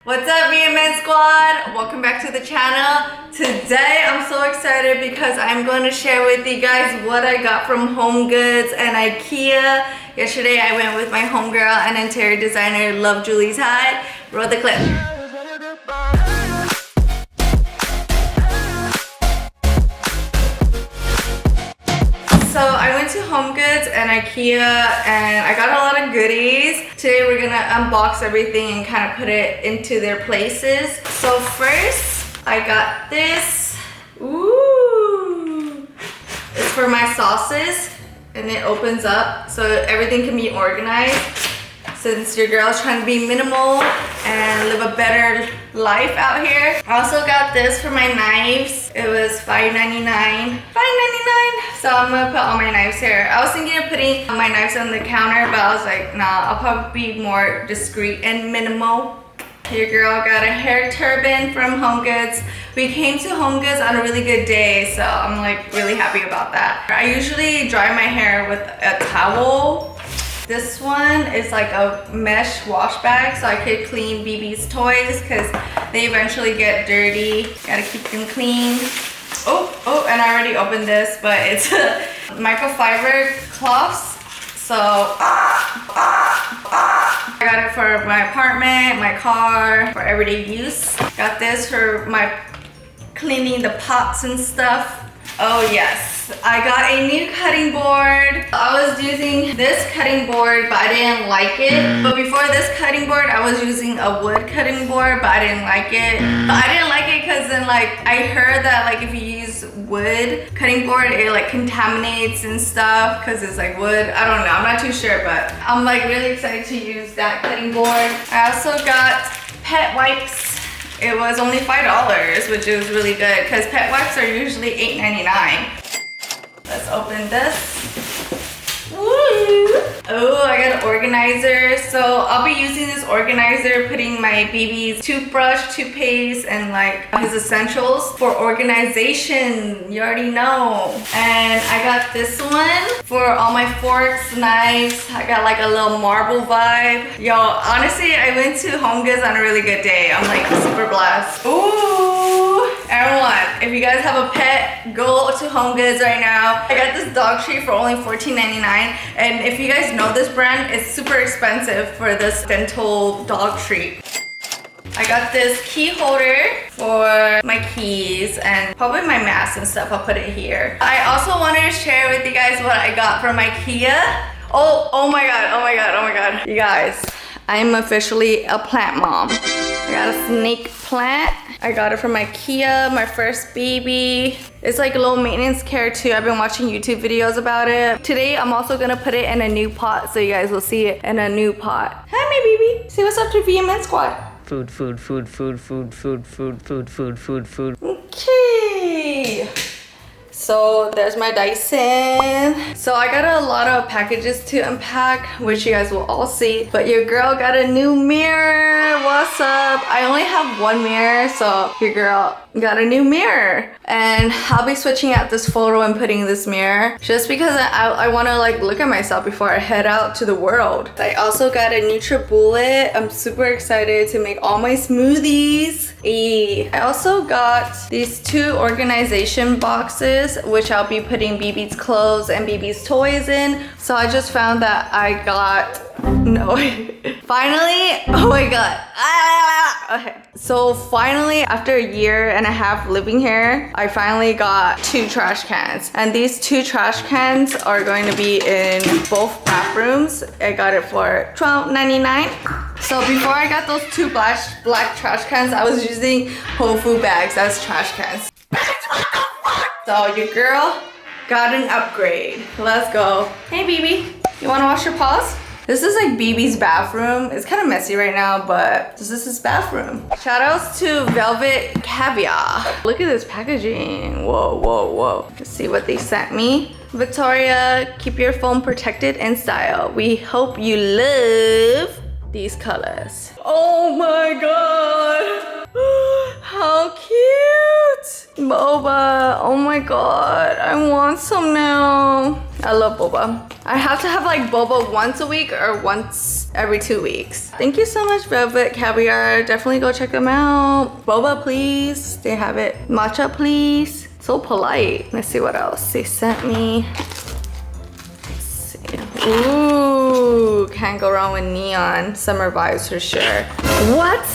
What's up, VMN Squad? Welcome back to the channel. Today I'm so excited because I'm going to share with you guys what I got from HOMEGOODS and IKEA. Yesterday I went with my homegirl and interior designer, Love Julie's Hyde. Roll the clip. So I went to HOMEGOODS and IKEA and I got a lot of goodies. Today we're gonna unbox everything and kind of put it into their places. So first, I got this. Ooh! It's for my sauces and it opens up so everything can be organized. Since your girl's trying to be minimal and live a better life out here. I also got this for my knives. It was $5.99. $5.99. So I'm gonna put all my knives here. I was thinking of putting my knives on the counter, but I was like, nah, I'll probably be more discreet and minimal. Your girl got a hair turban from HOMEGOODS. We came to HOMEGOODS on a really good day, so I'm like really happy about that. I usually dry my hair with a towel. This one is like a mesh wash bag, so I could clean BB's toys because they eventually get dirty. Gotta keep them clean. Oh, and I already opened this, but it's microfiber cloths. So, I got it for my apartment, my car, for everyday use. Got this for my cleaning the pots and stuff. Oh yes, I got a new cutting board. I was using this cutting board, but I didn't like it. But before this cutting board, I was using a wood cutting board, but I didn't like it. But I didn't like it because then like, I heard that like if you use wood cutting board, it like contaminates and stuff because it's like wood. I don't know, I'm not too sure, but I'm like really excited to use that cutting board. I also got pet wipes. It was only $5, which is really good because pet wipes are usually $8.99. Let's open this. Woo! Oh, I got an organizer. So I'll be using this organizer, putting my BB's toothbrush, toothpaste, and like his essentials for organization. You already know. And I got this one for all my forks, knives. I got like a little marble vibe. Yo, honestly, I went to HOMEGOODS on a really good day. I'm like super blessed. Ooh! Everyone, if you guys have a pet, go to HOMEGOODS right now. I got this dog treat for only $14.99. And if you guys know this brand, it's super expensive for this dental dog treat. I got this key holder for my keys and probably my mask and stuff. I'll put it here. I also wanted to share with you guys what I got from IKEA. Oh my god. You guys, I'm officially a plant mom. I got a snake plant. I got it from IKEA, my first baby. It's like a little maintenance care too. I've been watching YouTube videos about it. Today, I'm also gonna put it in a new pot so you guys will see it in a new pot. Hi, my baby. Say what's up to VMN Squad. Food. Okay. So there's my Dyson. So I got a lot of packages to unpack, which you guys will all see. But your girl got a new mirror. What's up? I only have one mirror, so your girl got a new mirror. And I'll be switching out this photo and putting this mirror just because I want to like look at myself before I head out to the world. I also got a NutriBullet. I'm super excited to make all my smoothies. I also got these two organization boxes, which I'll be putting BB's clothes and BB's toys in. So I just found that I got, finally, oh my god. Okay, so finally, after a year and a half living here, I finally got two trash cans. And these two trash cans are going to be in both bathrooms. I got it for $12.99. So before I got those two black trash cans, I was using Whole Food bags as trash cans. So your girl got an upgrade. Let's go. Hey BB, you wanna wash your paws? This is like BB's bathroom. It's kind of messy right now, but this is his bathroom. Shout outs to Velvet Caviar. Look at this packaging. Whoa. Let's see what they sent me. Victoria, keep your phone protected in style. We hope you love these colors. Oh my god. How cute. Boba. Oh my god. I want some now. I love boba. I have to have like boba once a week or once every 2 weeks. Thank you so much, Velvet Caviar. Definitely go check them out. Boba, please. They have it. Matcha, please. So polite. Let's see what else they sent me. Let's see. Ooh, can't go wrong with neon. Summer vibes for sure. What?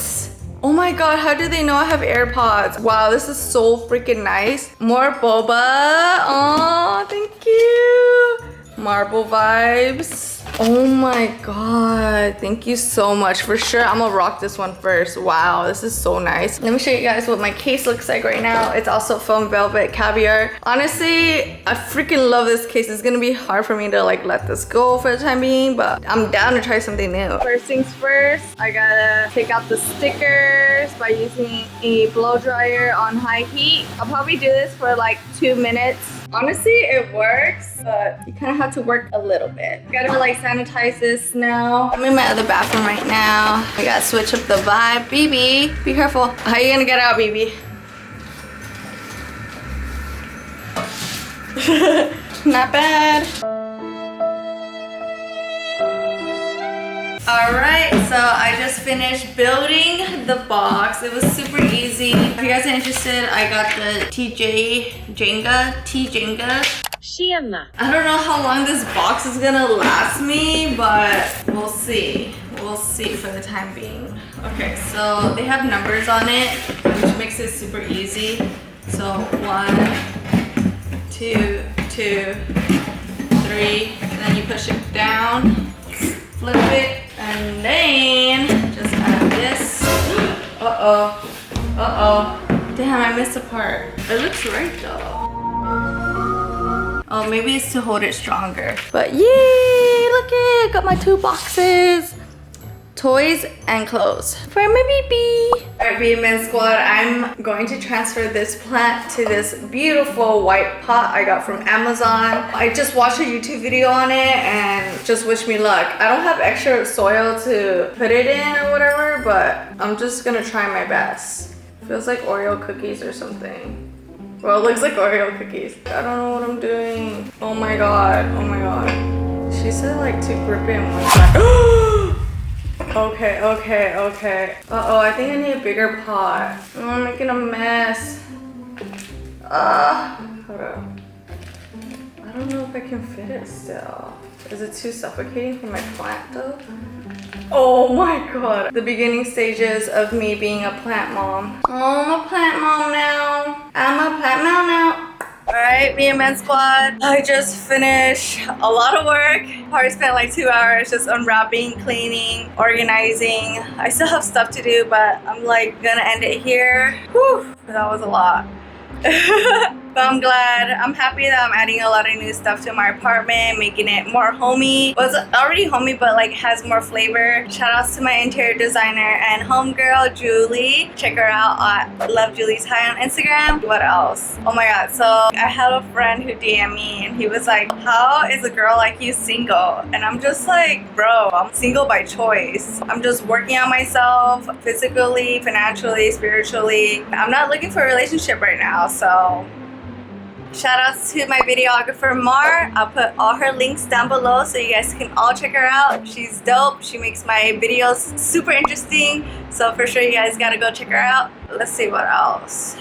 Oh my god, how do they know I have AirPods? Wow, this is so freaking nice. More boba. Oh, thank you. Marble vibes. Oh my god, thank you so much. For sure, I'm gonna rock this one first. Wow, this is so nice. Let me show you guys what my case looks like right now. It's also foam velvet caviar. Honestly, I freaking love this case. It's gonna be hard for me to like let this go for the time being, but I'm down to try something new. First things first, I gotta take out the stickers by using a blow dryer on high heat. I'll probably do this for like 2 minutes. Honestly, it works, but you kind of have to work a little bit. Gotta like sanitize this now. I'm in my other bathroom right now. I gotta switch up the vibe. BB, be careful. How are you gonna get out, BB? Not bad. Alright, so I just finished building the box. It was super easy. If you guys are interested, I got the Jenga. I don't know how long this box is gonna last me, but we'll see. We'll see for the time being. Okay, so they have numbers on it, which makes it super easy. So 1, 2, 2, 3, and then you push it down, flip it, and then just add this. Uh-oh. Damn, I missed a part. It looks right though. Oh, maybe it's to hold it stronger. But yay, look it, got my 2 boxes. Toys and clothes for my baby. Alright, BMN squad, I'm going to transfer this plant to this beautiful white pot I got from Amazon. I just watched a YouTube video on it and just wish me luck. I don't have extra soil to put it in or whatever, but I'm just gonna try my best. Feels like Oreo cookies or something. Well, it looks like Oreo cookies. I don't know what I'm doing. Oh my god, oh my god. She said like to grip it in one side. Okay. Uh-oh, I think I need a bigger pot. Oh, I'm making a mess. Hold on. I don't know if I can fit it still. Is it too suffocating for my plant though? Oh my god. The beginning stages of me being a plant mom. Oh, I'm a plant mom now. I'm a plant mom now. Alright, me and Men Squad. I just finished a lot of work. Probably spent like 2 hours just unwrapping, cleaning, organizing. I still have stuff to do, but I'm like gonna end it here. Whew, that was a lot. But I'm glad. I'm happy that I'm adding a lot of new stuff to my apartment, making it more homey. It was already homey, but like has more flavor. Shout outs to my interior designer and homegirl, Julie. Check her out at Love Julie's High on Instagram. What else? Oh my god. So I had a friend who DM'd me and he was like, how is a girl like you single? And I'm just like, bro, I'm single by choice. I'm just working on myself physically, financially, spiritually. I'm not looking for a relationship right now, so shout outs to my videographer Mar. I'll put all her links down below so you guys can all check her out. She's dope. She makes my videos super interesting. So for sure you guys gotta go check her out. Let's see what else.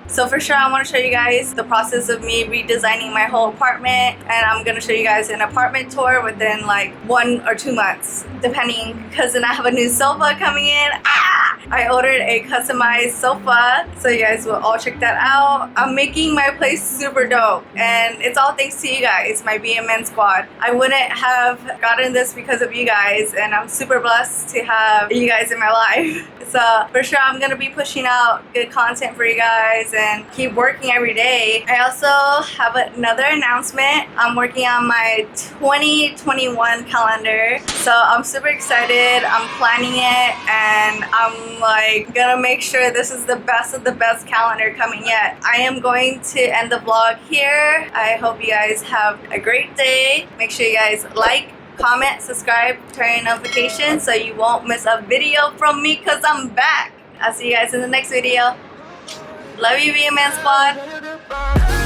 So for sure I want to show you guys the process of me redesigning my whole apartment, and I'm going to show you guys an apartment tour within like 1 or 2 months depending, because then I have a new sofa coming in. I ordered a customized sofa, so you guys will all check that out. I'm making my place super dope and it's all thanks to you guys, my BMN squad. I wouldn't have gotten this because of you guys, and I'm super blessed to have you guys in my life. So for sure I'm going to be pushing out good content for you guys and keep working every day. I also have another announcement. I'm working on my 2021 calendar, so I'm super excited. I'm planning it and I'm like gonna make sure this is the best of the best calendar coming yet. I am going to end the vlog here. I hope you guys have a great day. Make sure you guys like, comment, subscribe, turn on notifications so you won't miss a video from me, because I'm back. I'll see you guys in the next video. Love you, BMN Squad.